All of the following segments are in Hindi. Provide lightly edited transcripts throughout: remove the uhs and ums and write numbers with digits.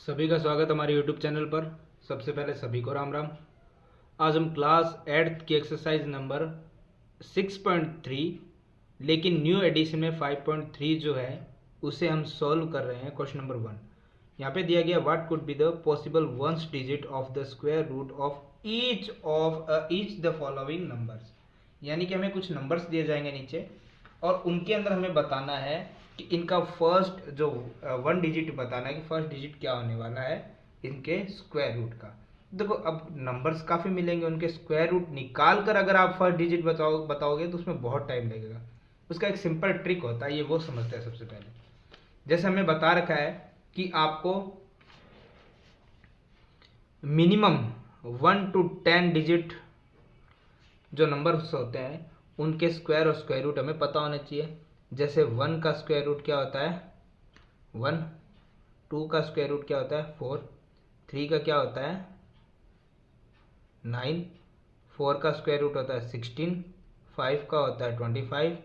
सभी का स्वागत हमारे YouTube चैनल पर। सबसे पहले सभी को राम राम। आज हम क्लास 8th की एक्सरसाइज नंबर 6.3 लेकिन न्यू एडिशन में 5.3 जो है उसे हम सॉल्व कर रहे हैं। क्वेश्चन नंबर 1 यहाँ पे दिया गया, what could be the possible ones digit of the square root of each the following numbers. यानी कि हमें कुछ नंबर्स दिए जाएंगे नीचे और उनके अंदर हमें बताना है कि इनका फर्स्ट जो 1 डिजिट बताना है कि फर्स्ट डिजिट क्या होने वाला है इनके स्क्वायर रूट का। देखो अब नंबर्स काफ़ी मिलेंगे, उनके स्क्वायर रूट निकाल कर अगर आप फर्स्ट डिजिट बताओगे तो उसमें बहुत टाइम लगेगा। उसका एक सिंपल ट्रिक होता है, ये वो समझते हैं सबसे पहले। जैसे हमें बता रखा है कि आपको मिनिमम 1 to 10 डिजिट जो नंबर्स होते हैं उनके स्क्वायर और स्क्वायर रूट हमें पता होना चाहिए। जैसे 1 का स्क्वायर रूट क्या होता है 1, 2 का स्क्वायर रूट क्या होता है 4, 3 का क्या होता है 9, 4 का स्क्वायर रूट होता है 16, 5 का होता है 25,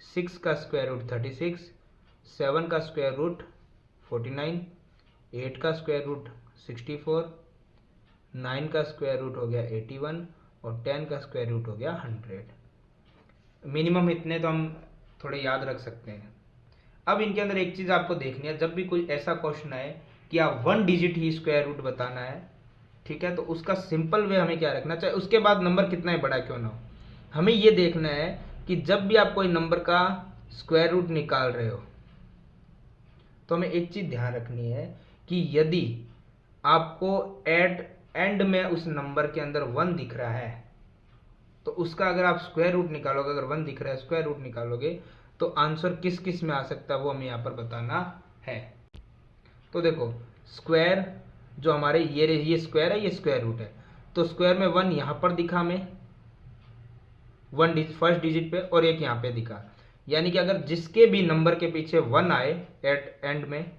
6 का स्क्वायर रूट 36, 7 का स्क्वायर रूट 49, 8 का स्क्वायर रूट 64, 9 का स्क्वायर रूट हो गया 81 और 10 का स्क्वायर रूट हो गया 100। मिनिमम इतने तो हम थोड़े याद रख सकते हैं। अब इनके अंदर एक चीज़ आपको देखनी है, जब भी कोई ऐसा क्वेश्चन आए कि आप 1 डिजिट ही स्क्वायर रूट बताना है, ठीक है, तो उसका सिंपल वे हमें क्या रखना चाहिए, उसके बाद नंबर कितना ही बड़ा क्यों ना हो, हमें ये देखना है कि जब भी आप कोई नंबर का स्क्वायर रूट निकाल रहे हो तो हमें एक चीज़ ध्यान रखनी है कि यदि आपको एट एंड में उस नंबर के अंदर 1 दिख रहा है तो उसका अगर आप स्क्वायर रूट निकालोगे, अगर 1 दिख रहा है स्क्वायर रूट निकालोगे तो आंसर किस किस में आ सकता है वो हमें यहाँ पर बताना है। तो देखो स्क्वायर जो हमारे ये स्क्वायर है, ये स्क्वायर रूट है, तो स्क्वायर में 1 यहाँ पर दिखा हमें 1 फर्स्ट डिजिट पे और एक यहाँ पे दिखा। यानी कि अगर जिसके भी नंबर के पीछे 1 आए एट एंड में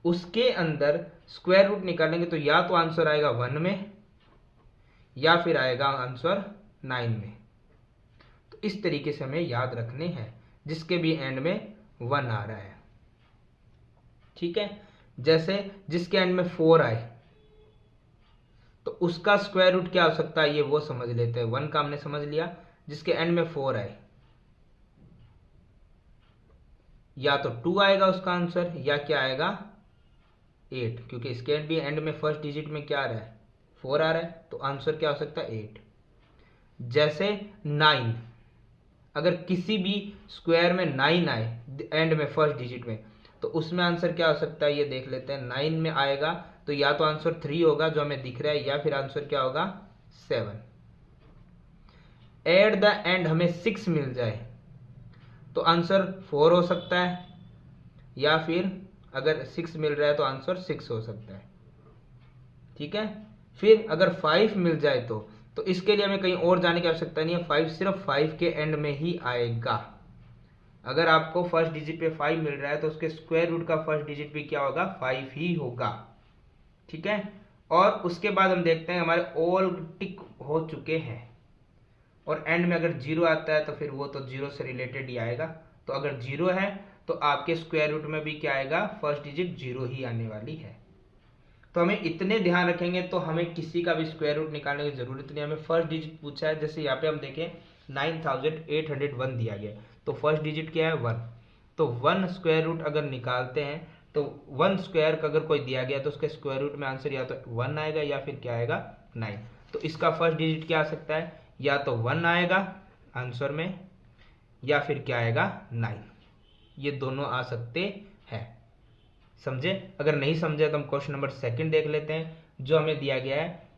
उसके अंदर स्क्वायर रूट निकालेंगे तो या तो आंसर आएगा 1 में या फिर आएगा आंसर 9 में। तो इस तरीके से हमें याद रखने हैं जिसके भी एंड में 1 आ रहा है, ठीक है। जैसे जिसके एंड में 4 आए तो उसका स्क्वायर रूट क्या हो सकता है ये वो समझ लेते हैं। 1 का हमने समझ लिया, जिसके एंड में 4 आए या तो 2 आएगा उसका आंसर या क्या आएगा 8, क्योंकि इसके एंड में फर्स्ट डिजिट में क्या आ रहा है 4 आ रहा है, तो आंसर क्या हो सकता है 8। जैसे 9, अगर किसी भी स्क्वायर में 9 आए एंड में फर्स्ट डिजिट में तो उसमें आंसर क्या हो सकता है ये देख लेते हैं। 9 में आएगा तो या तो आंसर 3 होगा जो हमें दिख रहा है या फिर आंसर क्या होगा 7। एट द एंड हमें 6 मिल जाए तो आंसर 4 हो सकता है या फिर अगर 6 मिल रहा है तो आंसर 6 हो सकता है, ठीक है। फिर अगर 5 मिल जाए तो इसके लिए हमें कहीं और जाने की आवश्यकता नहीं है, 5 सिर्फ 5 के एंड में ही आएगा। अगर आपको फर्स्ट डिजिट पे 5 मिल रहा है तो उसके स्क्वायर रूट का फर्स्ट डिजिट भी क्या होगा 5 ही होगा, ठीक है। और उसके बाद हम देखते हैं हमारे ऑल टिक हो चुके हैं और एंड में अगर 0 आता है तो फिर वो तो 0 से रिलेटेड ही आएगा। तो अगर 0 है तो आपके स्क्वायर रूट में भी क्या आएगा फर्स्ट डिजिट 0 ही आने वाली है। तो हमें इतने ध्यान रखेंगे तो हमें किसी का भी स्क्वायर रूट निकालने की जरूरत नहीं। हमें फर्स्ट डिजिट पूछा है, जैसे यहाँ पे हम देखें 9801 दिया गया तो फर्स्ट डिजिट क्या है 1, तो 1 स्क्वायर रूट अगर निकालते हैं तो 1 स्क्वायर का अगर कोई दिया गया तो उसके स्क्वायर रूट में आंसर या तो 1 आएगा या फिर क्या आएगा 9। तो इसका फर्स्ट डिजिट क्या आ सकता है, या तो 1 आएगा आंसर में या फिर क्या आएगा 9, ये दोनों आ सकते हैं। समझे? अगर नहीं समझे तो हम क्वेश्चन नंबर 2 देख लेते हैं जो हमें दिया गया है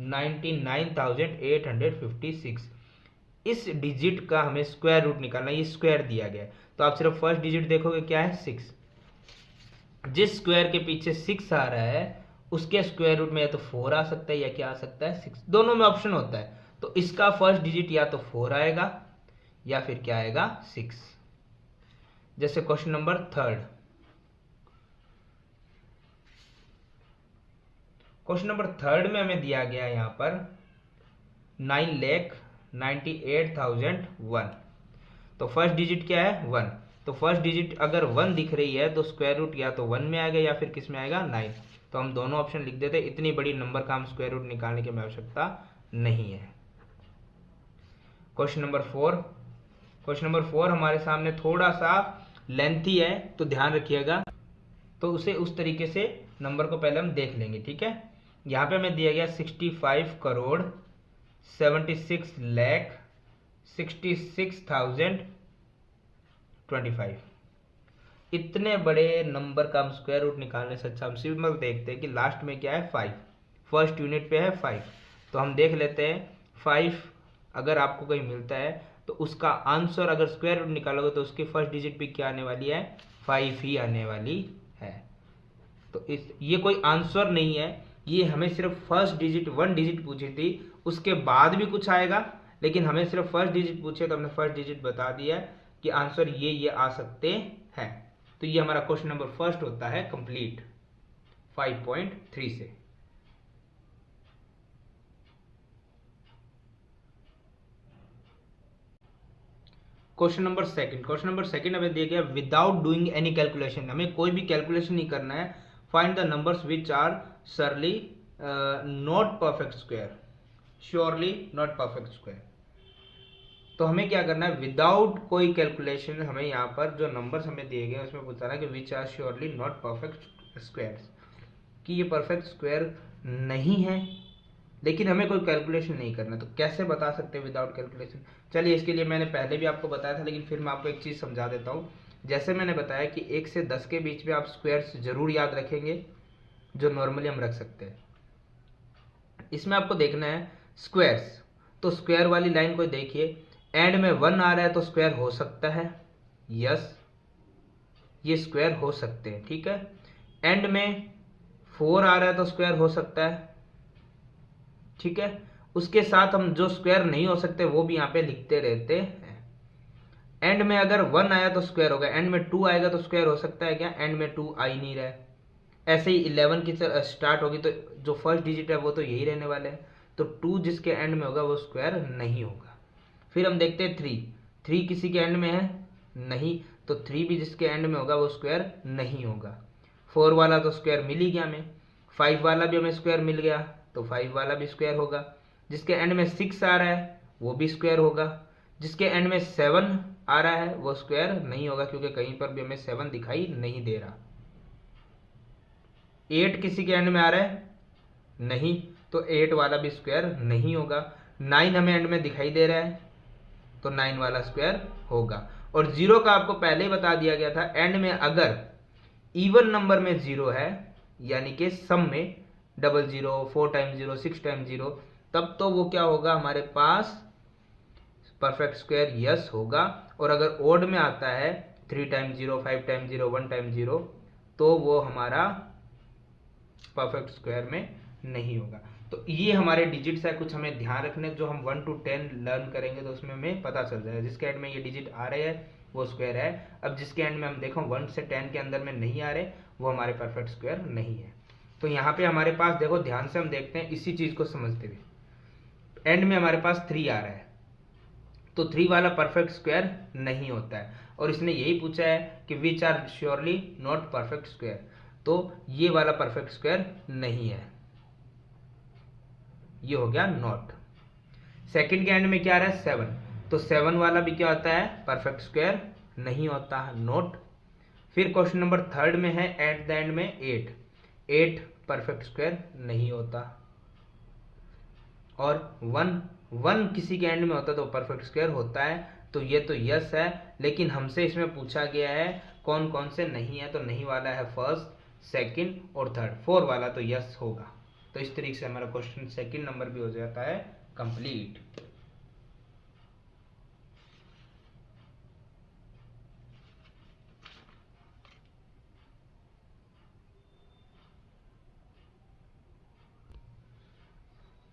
99,856। इस डिजिट का हमें स्क्वायर रूट निकालना है, ये स्क्वायर दिया गया है तो आप सिर्फ फर्स्ट डिजिट देखोगे क्या है 6। जिस स्क्वायर के पीछे 6 आ रहा है उसके स्क्वायर रूट में या तो 4 आ सकता है या क्या आ सकता है 6, दोनों में ऑप्शन होता है। तो इसका फर्स्ट डिजिट या तो 4 आएगा या फिर क्या आएगा 6। जैसे क्वेश्चन नंबर 3, क्वेश्चन नंबर 3 में हमें दिया गया है यहाँ पर 9,98,001, तो फर्स्ट डिजिट क्या है 1, तो फर्स्ट डिजिट अगर 1 दिख रही है तो स्क्वायर रूट या तो 1 में आएगा या फिर किस में आएगा 9। तो हम दोनों ऑप्शन लिख देते, इतनी बड़ी नंबर का हम स्क्वायर रूट निकालने की आवश्यकता नहीं है। Question number 4। क्वेश्चन नंबर 4 हमारे सामने थोड़ा सा लेंथी है तो ध्यान रखिएगा, तो उसे उस तरीके से नंबर को पहले हम देख लेंगे, ठीक है। यहाँ पे हमें दिया गया 65 करोड़ 76 लाख 66,025। इतने बड़े नंबर का हम स्क्वायर रूट निकालने से अच्छा हम सिंपल देखते हैं कि लास्ट में क्या है 5, फर्स्ट यूनिट पे है 5। तो हम देख लेते हैं 5 अगर आपको कहीं मिलता है तो उसका आंसर अगर स्क्वायर रूट निकालोगे तो उसकी फर्स्ट डिजिट भी क्या आने वाली है 5 ही आने वाली है। तो ये कोई आंसर नहीं है, ये हमें सिर्फ फर्स्ट डिजिट 1 डिजिट पूछी थी, उसके बाद भी कुछ आएगा, लेकिन हमें सिर्फ फर्स्ट डिजिट पूछे तो हमने फर्स्ट डिजिट बता दिया कि आंसर ये आ सकते हैं। तो ये हमारा क्वेश्चन नंबर फर्स्ट होता है कंप्लीट 5.3 से। क्वेश्चन नंबर सेकंड हमें दिया गया विदाउट डूइंग एनी कैलकुलेशन, हमें कोई भी कैलकुलेशन नहीं करना है। Find the numbers which are surely not perfect square, surely not perfect square. तो हमें क्या करना है, विदाउट कोई कैलकुलेशन हमें यहाँ पर जो नंबर्स हमें दिए गए उसमें बताना है कि which are surely not perfect squares, कि ये परफेक्ट स्क्वायर नहीं है, लेकिन हमें कोई कैलकुलेशन नहीं करना। तो कैसे बता सकते हैं विदाउट कैलकुलेशन? चलिए इसके लिए मैंने पहले भी आपको बताया था, लेकिन फिर मैं आपको एक चीज़ समझा देता हूँ। जैसे मैंने बताया कि 1 से 10 के बीच में आप स्क्वायर्स जरूर याद रखेंगे जो नॉर्मली हम रख सकते हैं। इसमें आपको देखना है स्क्वायर्स, तो स्क्वायर वाली लाइन को देखिए, एंड में 1 आ रहा है तो स्क्वायर हो सकता है, यस ये स्क्वायर हो सकते हैं, ठीक है। एंड में 4 आ रहा है तो स्क्वायर हो सकता है, ठीक है। उसके साथ हम जो स्क्वायर नहीं हो सकते वो भी यहाँ पे लिखते रहते हैं। एंड में अगर 1 आया तो स्क्वायर होगा, एंड में 2 आएगा तो स्क्वायर हो सकता है क्या? एंड में 2 आ ही नहीं रहा है। ऐसे ही 11 की स्टार्ट होगी तो जो फर्स्ट डिजिट है वो तो यही रहने वाले हैं, तो 2 जिसके एंड में होगा वो स्क्वायर नहीं होगा। फिर हम देखते हैं 3 किसी के एंड में है नहीं, तो 3 भी जिसके एंड में होगा वो स्क्वायर नहीं होगा। 4 वाला तो स्क्वायर मिल ही गया हमें, 5 वाला भी हमें स्क्वायर मिल गया तो 5 वाला भी स्क्वायर होगा। जिसके एंड में 6 आ रहा है वो भी स्क्वायर होगा। जिसके एंड में 7 आ रहा है वो स्क्वायर नहीं होगा, क्योंकि कहीं पर भी हमें 7 दिखाई नहीं दे रहा। 8 किसी के एंड में आ रहा है नहीं, तो 8 वाला भी स्क्वायर नहीं होगा। 9 हमें एंड में दिखाई दे रहा है तो 9 वाला स्क्वायर होगा। और 0 का आपको पहले ही बता दिया गया था, एंड में अगर इवन नंबर में 0 है, यानी कि सम में 00, 4 टाइम 0, 6 टाइम 0, तब तो वो क्या होगा हमारे पास परफेक्ट स्क्वायर यस होगा। और अगर ओड में आता है 3 टाइम 0, 5 टाइम 0, 1 टाइम 0, तो वो हमारा परफेक्ट स्क्वायर में नहीं होगा। तो ये हमारे डिजिट्स है, कुछ हमें ध्यान रखने, जो हम 1 to 10 लर्न करेंगे तो उसमें हमें पता चल जाएगा। जिसके एंड में ये डिजिट आ रहे हैं वो स्क्वायर है। अब जिसके एंड में हम देखो 1 से 10 के अंदर में नहीं आ रहे वो हमारे परफेक्ट स्क्वायर नहीं है। तो यहाँ पे हमारे पास देखो, ध्यान से हम देखते हैं इसी चीज को समझते हुए, एंड में हमारे पास 3 आ रहा है तो 3 वाला परफेक्ट स्क्वायर नहीं होता है। और इसने यही पूछा है कि which are surely not perfect square, तो ये वाला परफेक्ट स्क्वायर नहीं है, ये हो गया नॉट। सेकंड के एंड में क्या आ रहा है 7, तो 7 वाला भी क्या होता है परफेक्ट स्क्वायर नहीं होता है, नॉट। फिर क्वेश्चन नंबर 3 में है एट द एंड में 8 परफेक्ट स्क्वायर नहीं होता। और 1 किसी के एंड में होता तो परफेक्ट स्क्वायर होता है, तो ये तो यस है। लेकिन हमसे इसमें पूछा गया है कौन कौन से नहीं है, तो नहीं वाला है फर्स्ट, सेकंड और थर्ड। 4 वाला तो यस होगा। तो इस तरीके से हमारा क्वेश्चन सेकंड नंबर भी हो जाता है कंप्लीट।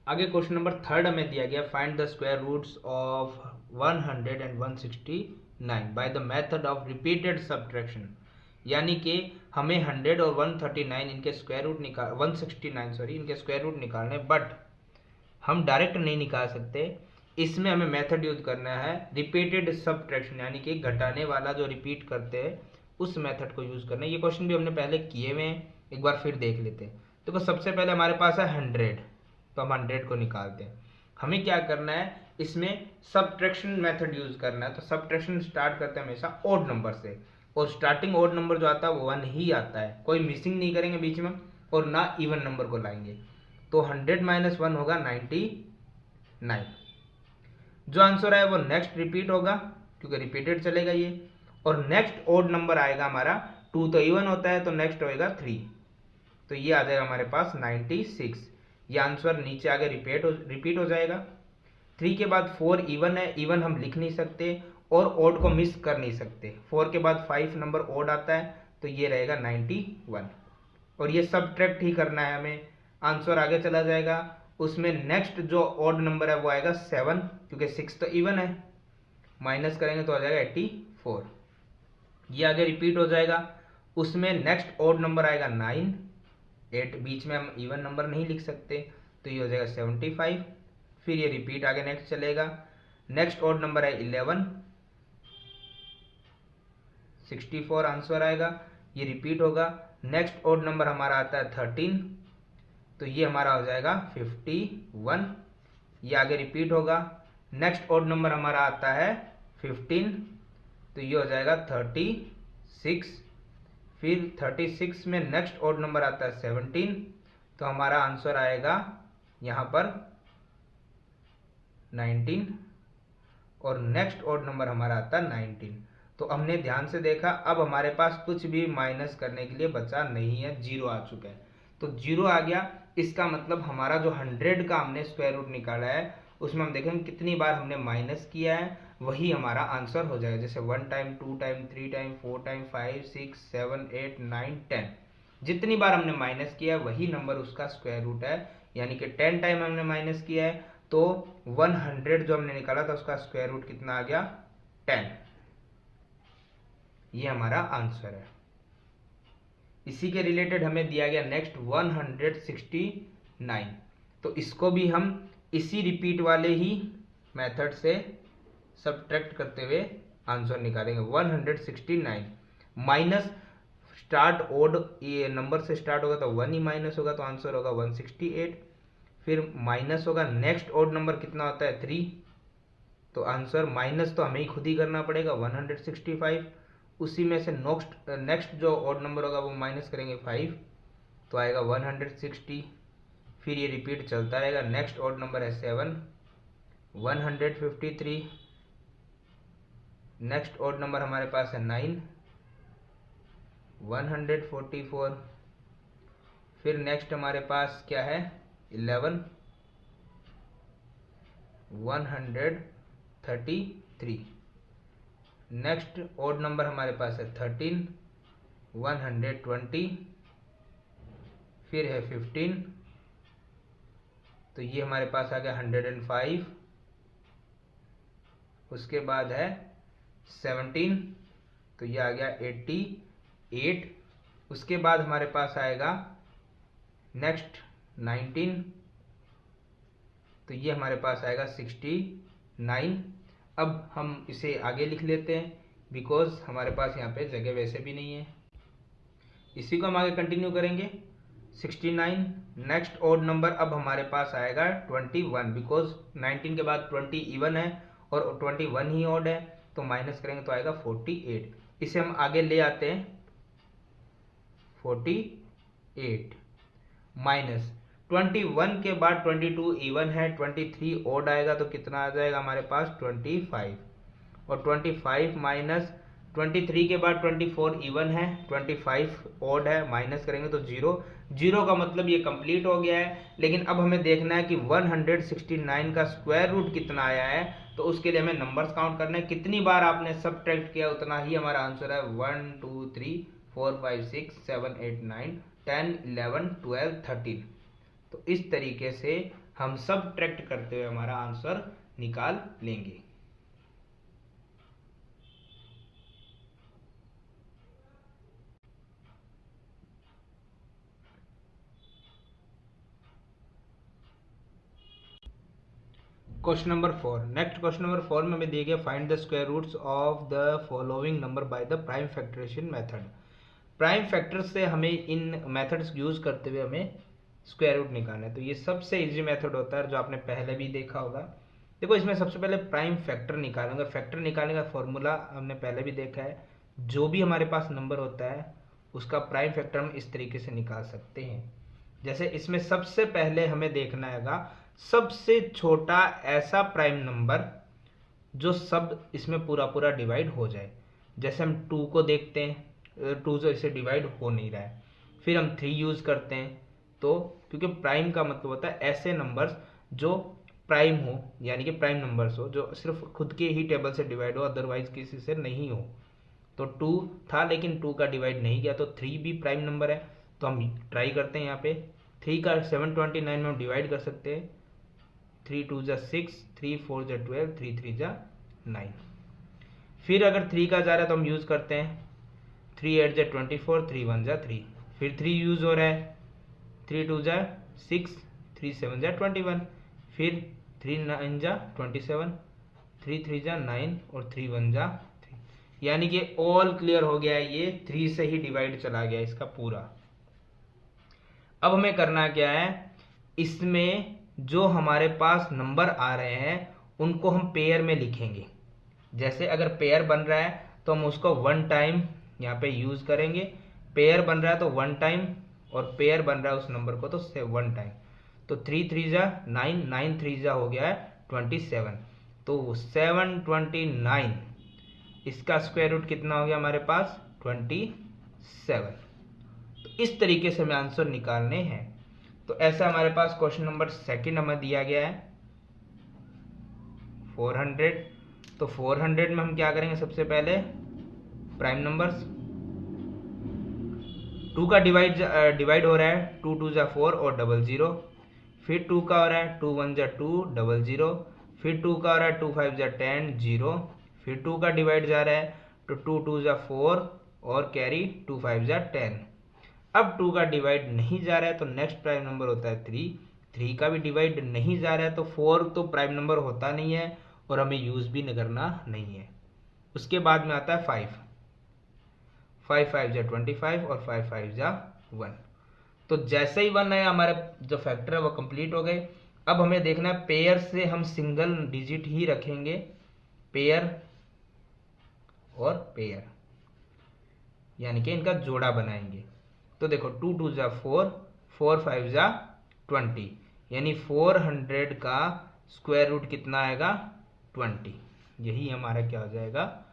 आगे क्वेश्चन नंबर 3 हमें दिया गया, find the square roots of 100 and 169 by the method of repeated subtraction. यानी कि हमें 100 और 139 इनके स्क्वायर रूट 169 इनके स्क्वायर रूट निकालने, बट हम डायरेक्ट नहीं निकाल सकते, इसमें हमें मेथड यूज करना है रिपीटेड सब्ट्रैक्शन, यानी कि घटाने वाला जो रिपीट करते हैं उस मेथड को यूज करना है। ये क्वेश्चन भी हमने पहले किए हुए हैं, एक बार फिर देख लेते हैं। देखो सबसे पहले हमारे पास है 100, तो हम 100 को निकालते हैं। हमें क्या करना है, इसमें सब्ट्रैक्शन मेथड यूज करना है। तो सब्ट्रैक्शन स्टार्ट करते हैं हमेशा ओड नंबर से, और स्टार्टिंग ओड नंबर जो आता है वो 1 ही आता है, कोई मिसिंग नहीं करेंगे बीच में, और ना इवन नंबर को लाएंगे। तो 100 - 1 होगा 99। जो आंसर है वो नेक्स्ट रिपीट होगा, क्योंकि रिपीटेड चलेगा ये। और नेक्स्ट ओड नंबर आएगा हमारा, 2 तो इवन होता है, तो नेक्स्ट होएगा 3, तो ये आ जाएगा हमारे पास 96। ये आंसर नीचे आगे रिपीट हो जाएगा। 3 के बाद 4 इवन है, इवन हम लिख नहीं सकते और ओड को मिस कर नहीं सकते। 4 के बाद 5 नंबर ओड आता है, तो ये रहेगा 91, और ये सब्ट्रैक्ट ही करना है हमें, आंसर आगे चला जाएगा। उसमें नेक्स्ट जो ऑड नंबर है वो आएगा 7, क्योंकि 6 तो इवन है, माइनस करेंगे तो आ जाएगा 84, ये आगे रिपीट हो जाएगा। उसमें नेक्स्ट ऑड नंबर आएगा 9, 8 बीच में हम इवन नंबर नहीं लिख सकते, तो ये हो जाएगा 75। फिर ये रिपीट आगे नेक्स्ट चलेगा। नेक्स्ट ऑड नंबर है 11, 64 आंसर आएगा, ये रिपीट होगा। नेक्स्ट ऑड नंबर हमारा आता है 13, तो ये हमारा हो जाएगा 51, ये आगे रिपीट होगा। नेक्स्ट ऑड नंबर हमारा आता है 15, तो ये हो जाएगा 36। फिर 36 में नेक्स्ट ऑड नंबर आता है 17, तो हमारा आंसर आएगा यहाँ पर 19, और नेक्स्ट ऑड नंबर हमारा आता है 19। तो हमने ध्यान से देखा, अब हमारे पास कुछ भी माइनस करने के लिए बचा नहीं है, 0 आ चुका है। तो 0 आ गया, इसका मतलब हमारा जो 100 का हमने स्क्वायर रूट निकाला है उसमें हम देखेंगे कितनी बार हमने माइनस किया है, वही हमारा आंसर हो जाएगा। जैसे 1 टाइम, 2 टाइम, 3 टाइम, 4 टाइम, 5, 6, 7, 8, 9, 10, जितनी बार हमने माइनस किया है वही नंबर उसका स्क्वायर रूट है। यानी कि 10 टाइम हमने माइनस किया है, तो 100 जो हमने निकाला था उसका स्क्वायर रूट कितना आ गया, 10। ये हमारा आंसर है। इसी के रिलेटेड हमें दिया गया नेक्स्ट 169, तो इसको भी हम इसी रिपीट वाले ही मेथड से सब्ट्रैक्ट करते हुए आंसर निकालेंगे। 169 माइनस स्टार्ट ओड ये नंबर से स्टार्ट होगा तो 1 ही माइनस होगा, तो आंसर होगा 168। फिर माइनस होगा, नेक्स्ट ओड नंबर कितना होता है 3, तो आंसर माइनस तो हमें ही खुद ही करना पड़ेगा 165। उसी में से नेक्स्ट जो ऑड नंबर होगा वो माइनस करेंगे 5, तो आएगा 160। फिर ये रिपीट चलता रहेगा। नेक्स्ट ऑड नंबर है 7, 153। नेक्स्ट ऑड नंबर हमारे पास है 9, 144। फिर नेक्स्ट हमारे पास क्या है 11, 133। नेक्स्ट ऑड नंबर हमारे पास है 13, 120। फिर है 15, तो ये हमारे पास आ गया 105। उसके बाद है 17, तो ये आ गया 88। उसके बाद हमारे पास आएगा नेक्स्ट 19, तो ये हमारे पास आएगा 69। अब हम इसे आगे लिख लेते हैं, बिकॉज हमारे पास यहाँ पे जगह वैसे भी नहीं है। इसी को हम आगे कंटिन्यू करेंगे। 69 नेक्स्ट ऑड नंबर अब हमारे पास आएगा 21, बिकॉज 19 के बाद 20 इवन है और 21 ही ऑड है, तो माइनस करेंगे तो आएगा 48। इसे हम आगे ले आते हैं 48 माइनस 21 के बाद 22 इवन है, 23 ऑड आएगा तो कितना आ जाएगा हमारे पास 25, और 25 माइनस 23 के बाद 24 इवन है, 25 ऑड है, माइनस करेंगे तो 0। 0 का मतलब ये कंप्लीट हो गया है। लेकिन अब हमें देखना है कि 169 का स्क्वायर रूट कितना आया है, तो उसके लिए हमें नंबर्स काउंट करना है। कितनी बार आपने सब्ट्रैक्ट किया उतना ही हमारा आंसर है। 1 2 3 4 5 6 7 8 9 10 11 12 13। तो इस तरीके से हम सब्ट्रैक्ट करते हुए हमारा आंसर निकाल लेंगे। Question number 4, next question number 4 में हमें दिया गया find the square roots of the following number by the prime factorization method. Prime factor से हमें इन मेथड्स यूज करते हुए हमें स्क्वायर रूट निकालना है। तो ये सबसे इजी मेथड होता है जो आपने पहले भी देखा होगा। देखो इसमें सबसे पहले प्राइम फैक्टर निकालेंगे। फैक्टर निकालने का फॉर्मूला हमने पहले भी देखा है, जो भी हमारे पास नंबर होता है उसका प्राइम फैक्टर हम इस तरीके से निकाल सकते हैं। जैसे इसमें सबसे पहले हमें देखना है सबसे छोटा ऐसा प्राइम नंबर जो सब इसमें पूरा पूरा डिवाइड हो जाए। जैसे हम 2 को देखते हैं, 2 से इसे डिवाइड हो नहीं रहा है। फिर हम 3 यूज करते हैं, तो क्योंकि प्राइम का मतलब होता है ऐसे नंबर्स जो प्राइम हो, यानी कि प्राइम नंबर्स हो जो सिर्फ खुद के ही टेबल से डिवाइड हो, अदरवाइज किसी से नहीं हो। तो 2 था लेकिन 2 का डिवाइड नहीं किया, तो 3 भी प्राइम नंबर है। तो हम ट्राई करते हैं यहाँ पे 3 का 729 में हम डिवाइड कर सकते हैं। 3 2 जा 6, 3 4 जा 12, 3 3 जा 9। फिर अगर 3 का जा रहा है तो हम यूज करते हैं 3 8 जा 24, 3 1 जा 3। फिर 3 यूज हो रहा है, 3 2 जा 6, 3 7 जा 21। फिर 3 9 जा 27, 3 3 जा 9 और 3 1 जा 3। यानी कि ऑल क्लियर हो गया है, ये 3 से ही डिवाइड चला गया इसका पूरा। अब हमें करना क्या है, इसमें जो हमारे पास नंबर आ रहे हैं उनको हम पेयर में लिखेंगे। जैसे अगर पेयर बन रहा है तो हम उसको 1 टाइम यहाँ पे यूज करेंगे। पेयर बन रहा है तो 1 टाइम, और पेयर बन रहा है उस नंबर को तो 1 टाइम। तो 3 3 जा 9, 9 3 जा हो गया है 27। तो 729 इसका स्क्वायर रूट कितना हो गया हमारे पास 27। तो इस तरीके से हमें आंसर निकालने हैं। तो ऐसा हमारे पास क्वेश्चन नंबर 2 हमें दिया गया है 400। तो 400 में हम क्या करेंगे, सबसे पहले प्राइम नंबर्स 2 का डिवाइड हो रहा है, 2 2 जा 4 और 00। फिर 2 का हो रहा है 2 1 जा 2 00। फिर 2 का हो रहा है 2 5 जा 10 0। फिर 2 का डिवाइड जा रहा है तो 2 2 जा 4 और कैरी 2 5 जा 10। अब 2 का डिवाइड नहीं जा रहा है तो नेक्स्ट प्राइम नंबर होता है 3। 3 का भी डिवाइड नहीं जा रहा है तो 4 तो प्राइम नंबर होता नहीं है और हमें यूज भी करना नहीं है। उसके बाद में आता है 5, 5 5 जा 25 और 5 5 जा 1। तो जैसे ही 1 आया हमारे जो फैक्टर है वो कंप्लीट हो गए। अब हमें देखना है पेयर से हम सिंगल डिजिट ही रखेंगे, पेयर और पेयर, यानी कि इनका जोड़ा बनाएंगे। तो देखो 2 2 जा 4, 4 5 जा 20, यानी 400 का स्क्वायर रूट कितना आएगा 20। यही हमारा क्या हो जाएगा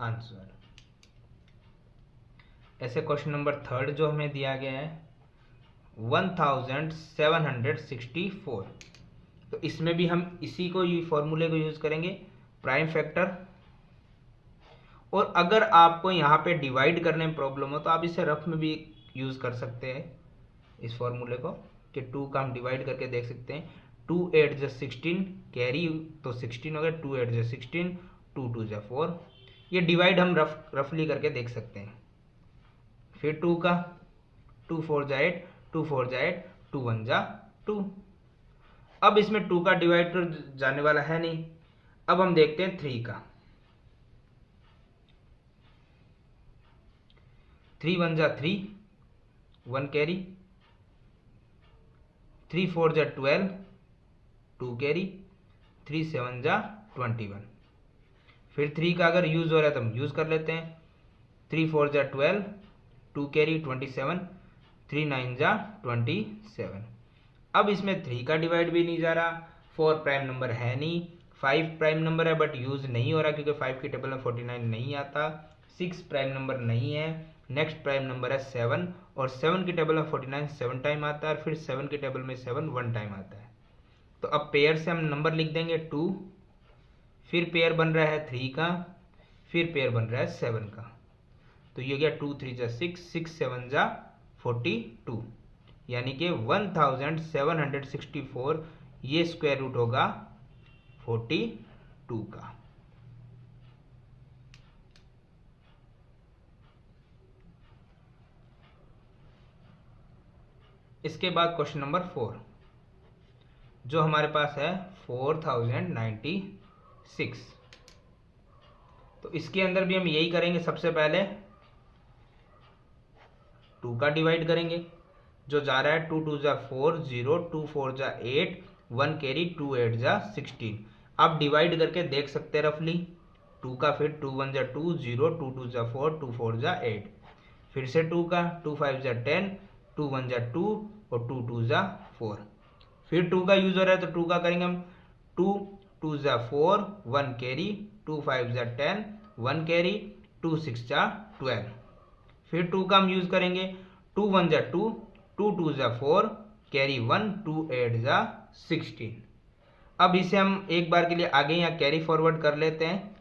आंसर। ऐसे क्वेश्चन नंबर 3 जो हमें दिया गया है 1764। तो इसमें भी हम इसी को फॉर्मूले को यूज करेंगे, प्राइम फैक्टर। और अगर आपको यहाँ पे डिवाइड करने में प्रॉब्लम हो तो आप इसे रफ में भी यूज कर सकते हैं इस फॉर्मूले को, कि 2 का हम डिवाइड करके देख सकते हैं। 2 8 जा 16 कैरी तो 16 हो गया, 2 8 जा 16, 2 2 जा 4। ये डिवाइड हम रफली करके देख सकते हैं। फिर 2 का 2 4 जा 8, 2 4 जा 8, 2 1 जा 2। अब इसमें 2 का डिवाइड तो जाने वाला है नहीं। अब हम देखते हैं 3 का। 3 1 जा 3, 1 कैरी। 3 4 जा 12, 2 कैरी। 3 7 जा 21। फिर 3 का अगर यूज हो रहा है तो हम यूज कर लेते हैं। 3 4 जा 12, 2 कैरी 27, 3 9 जा 27। अब इसमें 3 का डिवाइड भी नहीं जा रहा, 4 प्राइम नंबर है नहीं, 5 प्राइम नंबर है बट यूज नहीं हो रहा क्योंकि 5 की टेबल में 49 नहीं आता। 6 प्राइम नंबर नहीं है। नेक्स्ट प्राइम नंबर है 7, और 7 की टेबल में 49 7 टाइम आता है, और फिर 7 की टेबल में 7 1 टाइम आता है। तो अब पेयर से हम नंबर लिख देंगे 2। फिर पेयर बन रहा है 3 का, फिर पेयर बन रहा है 7 का। तो ये हो गया 2 3 जा 6, 6 7 जा 42, यानी कि 1764 ये स्क्वायर रूट होगा 42 का। इसके बाद क्वेश्चन नंबर 4, जो हमारे पास है 4096। तो इसके अंदर भी हम यही करेंगे, सबसे पहले 2 का डिवाइड करेंगे, जो जा रहा है 2 2 जा 4, 0 2 4 जा 8, 1 कैरी 2 8 जा 16। आप डिवाइड करके देख सकते हैं रफली। 2 का फिर 2 1 जा 2, 0 2 2 जा 4, 2 4 जा 8, फिर से 2 का 2 5 जा 10, 2 1 जा 2 और 2 2 जा 4। फिर 2 का यूज हो रहा है तो 2 का करेंगे हम, 2 2 जा 4, 1 कैरी 2 5 जा 10, 1 कैरी 2 6 जा 12। फिर 2 का हम यूज करेंगे, 2 1 जा 2, 2 2 जा 4, कैरी 1 2 8 जा 16। अब इसे हम एक बार के लिए आगे यहाँ कैरी फॉरवर्ड कर लेते हैं,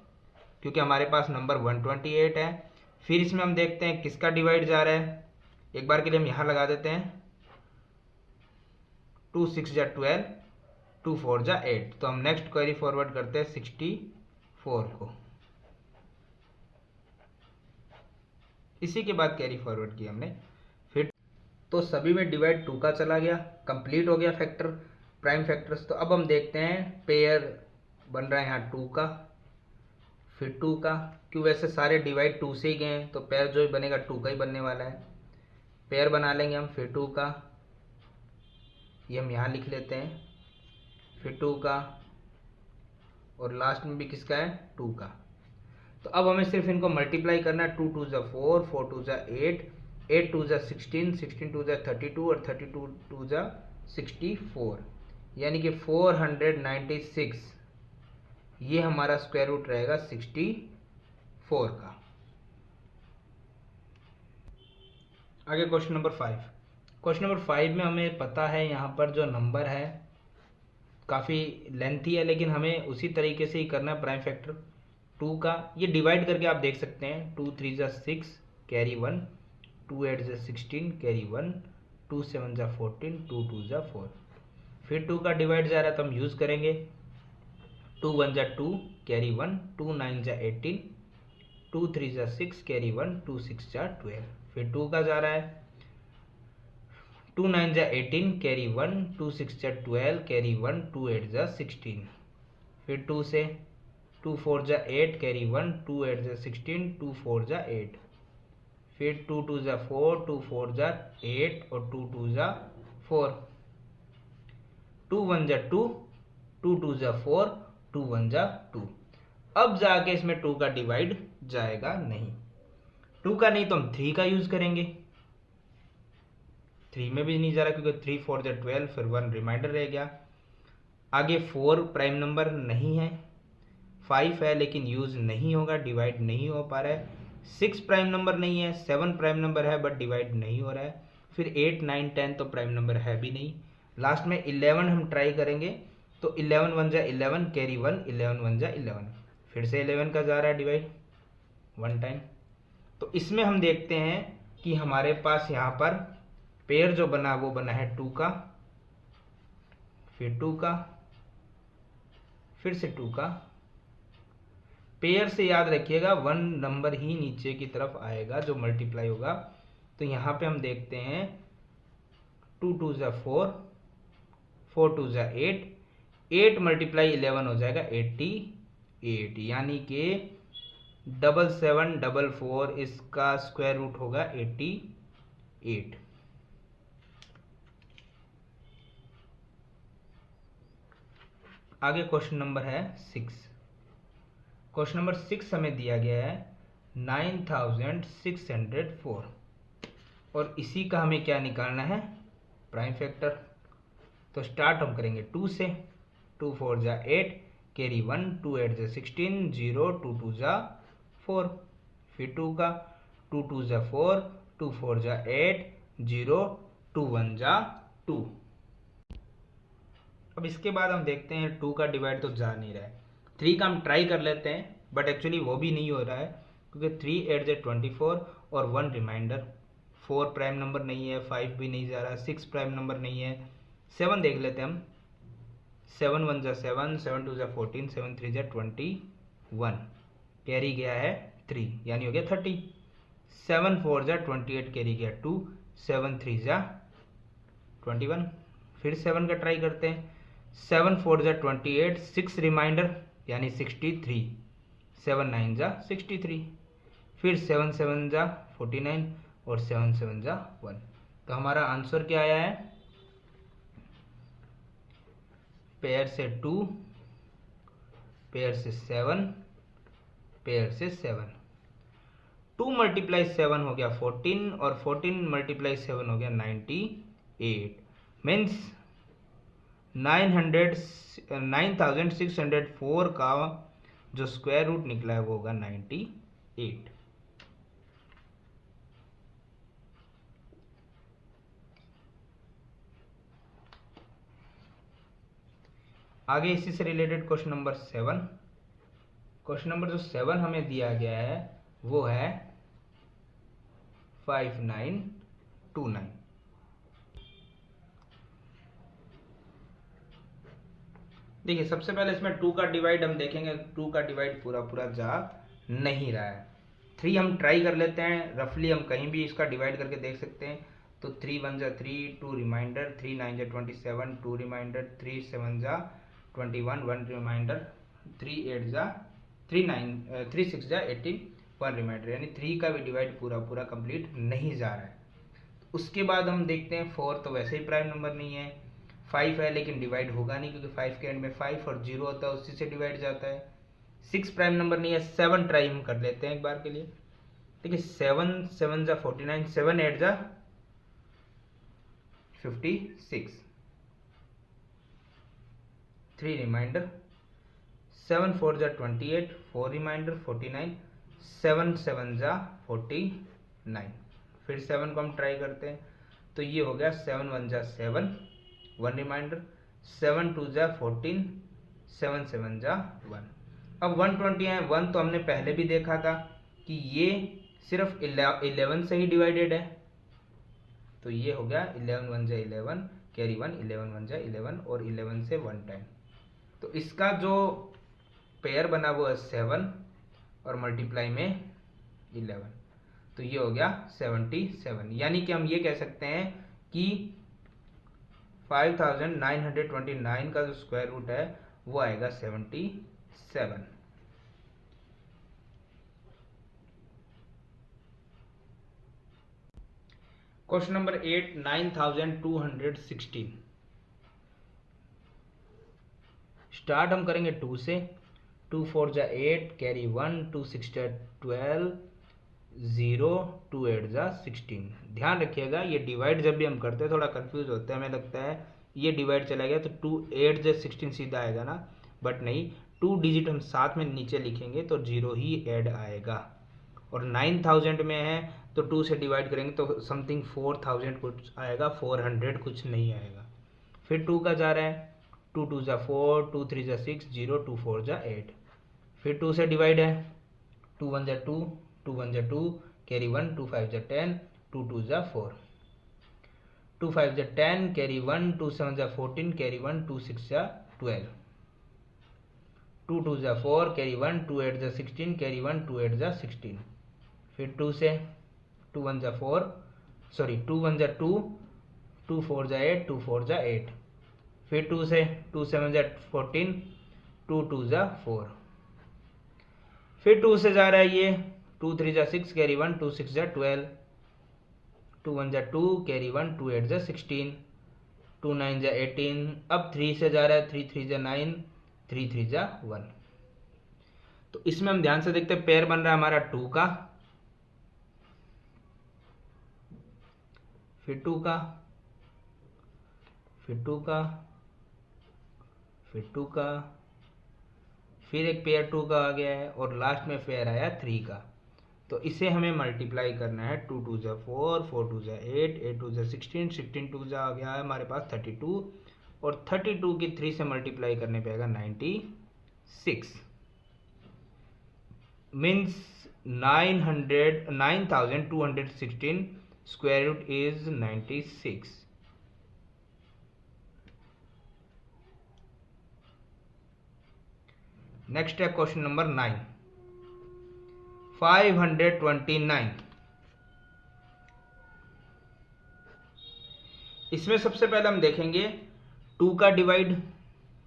क्योंकि हमारे पास नंबर 128 है। फिर इसमें हम देखते हैं किसका डिवाइड जा रहा है। एक बार के लिए हम यहाँ लगा देते हैं, 2 6 जा 12, 2 4 जा 8। तो हम नेक्स्ट कैरी फॉरवर्ड करते हैं 64 को। इसी के बाद कैरी फॉरवर्ड किया हमने। फिर तो सभी में डिवाइड 2 का चला गया, कंप्लीट हो गया फैक्टर, प्राइम फैक्टर्स। तो अब हम देखते हैं पेयर बन रहा है यहाँ 2 का, फिर 2 का, क्यों वैसे सारे डिवाइड 2 से ही गए हैं तो पेयर जो बनेगा 2 का ही बनने वाला है। पेयर बना लेंगे हम, फिर 2 का, ये हम यहाँ लिख लेते हैं, फिर 2 का, और लास्ट में भी किसका है 2 का। तो अब हमें सिर्फ इनको मल्टीप्लाई करना है, 2 2 जा 4, 4 2 जा 8, 8 2 जा 16, 16 2 जा 32 और 32 2 जा 64, यानी कि 496। ये हमारा स्क्वायर रूट रहेगा 64 का। आगे क्वेश्चन नंबर 5। क्वेश्चन नंबर 5 में हमें पता है यहाँ पर जो नंबर है काफ़ी लेंथी है, लेकिन हमें उसी तरीके से ही करना है प्राइम फैक्टर 2 का। ये डिवाइड करके आप देख सकते हैं, 2 3 जा 6 कैरी 1, 2 8 जा 16 कैरी 1, 2 7 जा 14, 2 2 जा 4। फिर 2 का डिवाइड जा रहा है तो हम यूज़ करेंगे, 2 1 जा 2 कैरी 1, 2 9 जा 18, 2 3 जा 6 कैरी 1, 2 6 जा 12। फिर 2 का जा रहा है, 2 9 जा 18 कैरी 1, 2 6 जा 12 कैरी 1, 2 8 जा 16। फिर 2 से 2 4 जा 8 कैरी 1, 2 8 जा 16, 2 4 जा 8। फिर 2 2 जा 4, 2 4 जा 8 और 2 2 जा 4। 2 1 जा 2, 2 2 जा 4, 2 1 जा 2। अब जाके इसमें 2 का डिवाइड जाएगा नहीं, 2 का नहीं तो हम 3 का यूज करेंगे। 3 में भी नहीं जा रहा क्योंकि 3 4 जा 12, फिर 1 रिमाइंडर रह गया। आगे 4 प्राइम नंबर नहीं है, 5 है लेकिन यूज नहीं होगा, डिवाइड नहीं हो पा रहा है। 6 प्राइम नंबर नहीं है, 7 प्राइम नंबर है बट डिवाइड नहीं हो रहा है। फिर 8 9 10 तो प्राइम नंबर है भी नहीं। लास्ट में 11 हम ट्राई करेंगे, तो 11 1 जा 11 कैरी 1, 11 1 जा 11। फिर से 11 का जा रहा है डिवाइड 1 टाइम। तो इसमें हम देखते हैं कि हमारे पास यहाँ पर पेयर जो बना वो बना है 2 का, फिर 2 का, फिर से 2 का। पेयर से याद रखिएगा 1 नंबर ही नीचे की तरफ आएगा जो मल्टीप्लाई होगा। तो यहाँ पे हम देखते हैं 2 2 जा 4, 4 2 जा 8, 8 मल्टीप्लाई 11 हो जाएगा 88, यानी कि 7744 इसका स्क्वायर रूट होगा 88। आगे क्वेश्चन नंबर है 6। क्वेश्चन नंबर 6 हमें दिया गया है 9604 और इसी का हमें क्या निकालना है प्राइम फैक्टर। तो स्टार्ट हम करेंगे 2 से, 2 4 जा 8 कैरी 1, 2 8 जा 16, 0 2 2 जा 4। फिर 2 का 2 2 जा 4, 2 4 जा 8, 0 2 1 जा 2। अब इसके बाद हम देखते हैं 2 का डिवाइड तो जा नहीं रहा है। 3 का हम ट्राई कर लेते हैं बट एक्चुअली वो भी नहीं हो रहा है क्योंकि 3 8 जा 24 और 1 रिमाइंडर। 4 प्राइम नंबर नहीं है, 5 भी नहीं जा रहा, 6 प्राइम नंबर नहीं है। 7 देख लेते हैं हम, 7 1 जा 7, 7 2 जा 14, 7 3 जा 21, कैरी गया है 3 यानी हो गया 30। 7 4 जा 28 कैरी गया 2, 7 3 जा 21। फिर 7 का ट्राई करते हैं, 7 4 जा 28, 6 रिमाइंडर यानी 63, 7 9 जा 63, फिर 7 7 जा 49 और 7 7 जा 1। तो हमारा आंसर क्या आया है? पेयर से 2, पेयर से 7, पेयर से 7। 2 मल्टीप्लाई 7 हो गया 14 और 14 मल्टीप्लाई 7 हो गया 98। मीन्स 9604 का जो स्क्वायर रूट निकला है वो होगा 98। आगे इसी से related question number 7। Question number जो 7 हमें दिया गया है वो है 5929। देखिए सबसे पहले इसमें 2 का डिवाइड हम देखेंगे। 2 का डिवाइड पूरा पूरा जा नहीं रहा है। 3 हम ट्राई कर लेते हैं, रफली हम कहीं भी इसका डिवाइड करके देख सकते हैं। तो 3 1 जा 3, 2 रिमाइंडर, 3 9 जा 27, 2 रिमाइंडर, 3 7 जा 21, 1 रिमाइंडर, 3 8 जा 3 9 3 6 जा 18, 1 रिमाइंडर, यानी 3 का भी डिवाइड पूरा पूरा कंप्लीट नहीं जा रहा है। उसके बाद हम देखते हैं 4 तो वैसे ही प्राइम नंबर नहीं है। 5 है लेकिन डिवाइड होगा नहीं क्योंकि 5 के एंड में 5 और 0 होता है, उसी से डिवाइड जाता है। 6 प्राइम नंबर नहीं है। 7 ट्राई हम कर लेते हैं एक बार के लिए। देखिए 7 7 जा 49, 7 8 जा 56, 3 रिमाइंडर, 7 4 जा 28, 4 रिमाइंडर 49, 7 7 जा 49। फिर 7 को हम ट्राई करते हैं तो ये हो गया 7 1 जा 7, 1 रिमाइंडर, 7 2 जा 14, 7 7 जा 1। अब 120 है। 1 तो हमने पहले भी देखा था कि ये सिर्फ 11 से ही डिवाइडेड है। तो ये हो गया 11 1 जा 11, कैरी 1, 11 1 जा 11 और 11 से 1 टाइम। तो इसका जो पेयर बना वो है 7 और मल्टीप्लाई में 11, तो ये हो गया 77। यानी कि हम ये कह सकते हैं कि 5929 का जो स्क्वायर रूट है वो आएगा 77। Question number 8, 9216। स्टार्ट हम करेंगे 2 से। 2 4 जा 8, कैरी 1, 2 6 जा 12, 0 2 8 जा 16। ध्यान रखिएगा ये डिवाइड जब भी हम करते हैं थोड़ा कंफ्यूज होते हैं, हमें लगता है ये डिवाइड चला गया तो 2 8 जा 16 सीधा आएगा ना, बट नहीं, 2 डिजिट हम साथ में नीचे लिखेंगे तो 0 ही ऐड आएगा। और 9000 में है तो 2 से डिवाइड करेंगे तो समथिंग 4000 कुछ आएगा, 400 कुछ नहीं आएगा। फिर 2 का जा रहा है, 2 2 जा 4, 2 3 जा 6, 0 2 4 जा 8। फिर 2 से डिवाइड है, 2 1 जा 2, 2 1 जा 2, कैरी 1, 2 5 जा 10, 2 2 जा 4, 2 5 जा 10, कैरी 1, 2 7 जा 14, कैरी 1, 2 6 जा 12, 2 2 जा 4, कैरी 1, 2 8 जा 16, कैरी 1, 2 8 जा 16। फिर 2 से 2 1 जा 4, सॉरी 2 1 जा 2, 2 4 जा 8, 2 4 जा 8। फिर 2 से 2 7 जा 14, 2 2 जा 4। फिर 2 से जा रहा है ये, 2 3 जा 6, कैरी 1, 2 6 जा 12, 2 1 जा 2, कैरी 1, 2 8 जा 16, 2 9 जा 18। अब 3 से जा रहा है, 3 3 जा 9, 3 3 जा 1। तो इसमें हम ध्यान से देखते हैं पेयर बन रहा है हमारा 2 का, फिर 2 का, फिर 2 का, फिर 2 का, फिर एक पेयर 2 का आ गया है और लास्ट में पेयर आया 3 का। तो इसे हमें मल्टीप्लाई करना है। 2 2 जा 4, 4 2 जा 8, 8 2 जा 16, 16 2 जा आ गया है हमारे पास 32 और 32 की 3 से मल्टीप्लाई करने पे आएगा 96। Means 9216 square root is 96। Next है क्वेश्चन नंबर 9, 529। इसमें सबसे पहले हम देखेंगे 2 का डिवाइड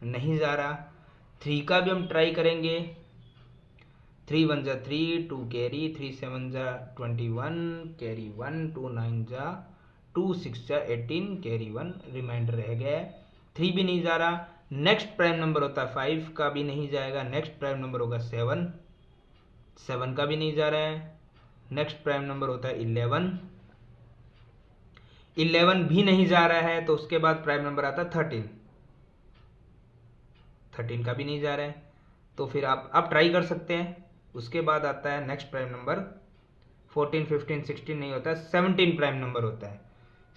नहीं जा रहा। 3 का भी हम ट्राई करेंगे। 3 1 जा 3, 2 कैरी, 3 7 जा 21 कैरी 1, 2 9 जा 2, 6 जा 18 कैरी 1 रिमाइंडर रह गया है। 3 भी नहीं जा रहा। नेक्स्ट प्राइम नंबर होता है 5 का भी नहीं जाएगा। नेक्स्ट प्राइम नंबर होगा 7, 7 का भी नहीं जा रहा है। नेक्स्ट प्राइम नंबर होता है 11, 11 भी नहीं जा रहा है। तो उसके बाद प्राइम नंबर आता है 13, 13 का भी नहीं जा रहा है। तो फिर आप ट्राई कर सकते हैं। उसके बाद आता है नेक्स्ट प्राइम नंबर 14 15 16 नहीं होता है, 17 प्राइम नंबर होता है।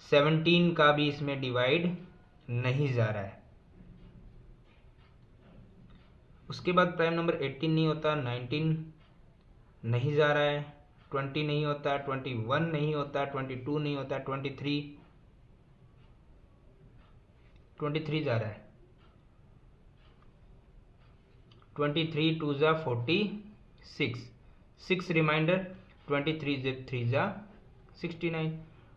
17 का भी इसमें डिवाइड नहीं जा रहा है। उसके बाद प्राइम नंबर 18 नहीं होता, 19 नहीं जा रहा है, 20 नहीं होता, 21 नहीं होता, 22 नहीं होता, 23 जा रहा है। 23 2 जा 46, 6 रिमाइंडर, 23 3 जा 69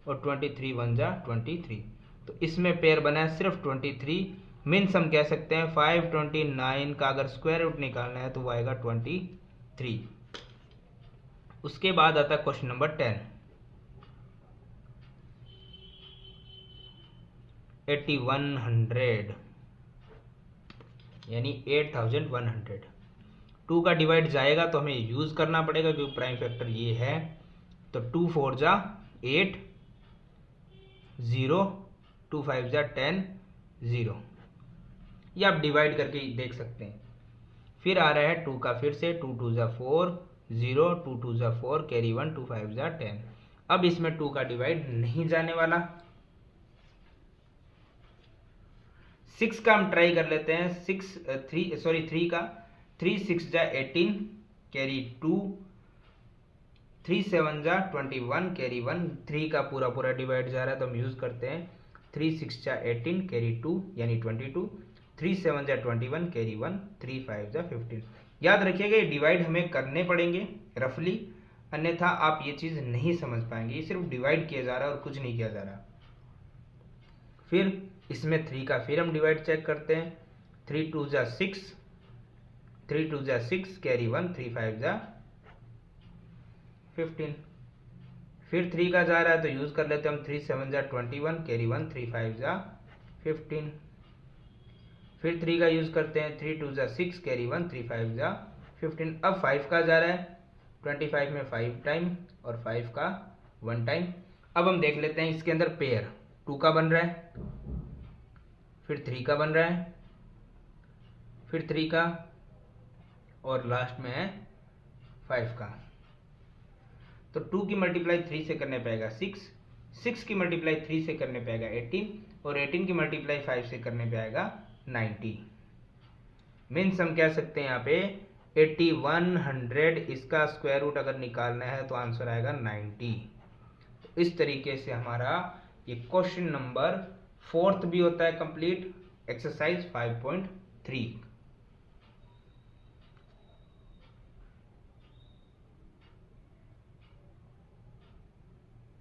और 23 1 जा 23। तो इसमें पेयर बना है सिर्फ 23। मीन्स हम कह सकते हैं 529 का अगर स्क्वायर रूट निकालना है तो वो आएगा 23। उसके बाद आता है क्वेश्चन नंबर 10। 8100 यानी 8100। 2 का डिवाइड जाएगा तो हमें यूज करना पड़ेगा क्योंकि प्राइम फैक्टर ये है। तो 2 4 जा 8 0, 2 5 जा 10 0। ये आप डिवाइड करके देख सकते हैं। फिर आ रहा है 2 का फिर से 2 2 जा 4 0, 2 2 जा 4 कैरी 1, 2 5 जा 10। अब इसमें 2 का डिवाइड नहीं जाने वाला। 6 का हम ट्राई कर लेते हैं। 3 का 3 6 जा 18 कैरी 2, 3 7 जा 21 कैरी 1। 3 का पूरा पूरा डिवाइड जा रहा है तो हम यूज करते हैं 3 6 जा 18 कैरी 2 यानी 22, 3 7 जा 21 कैरी 1, 3 5 जा 15। याद रखिएगा ये डिवाइड हमें करने पड़ेंगे रफली, अन्यथा आप ये चीज नहीं समझ पाएंगे। ये सिर्फ डिवाइड किया जा रहा है और कुछ नहीं किया जा रहा। फिर इसमें 3 का फिर हम डिवाइड चेक करते हैं। 3 2 जा 6, 3 2 जा 6 कैरी 1, 3 5 जा 15। फिर 3 का जा रहा है तो यूज कर लेते हैं हम 3 7 जा 21 कैरी 1, 3 5 जा 15। फिर 3 का यूज करते हैं 3 2 जा 6 कैरी 1, 3 5 जा 15। अब 5 का जा रहा है 25 में 5 टाइम और 5 का 1 टाइम। अब हम देख लेते हैं इसके अंदर पेयर 2 का बन रहा है, फिर 3 का बन रहा है, फिर 3 का और लास्ट में है 5 का। तो 2 की मल्टीप्लाई 3 से करने पाएगा 6, 6 की मल्टीप्लाई 3 से करने पाएगा 18 और 18 की मल्टीप्लाई 5 से करने पाएगा 90। मीन्स हम कह सकते हैं यहाँ पे 8100 इसका स्क्वायर रूट अगर निकालना है तो आंसर आएगा 90। इस तरीके से हमारा ये क्वेश्चन नंबर 4th भी होता है कंप्लीट एक्सरसाइज 5.3।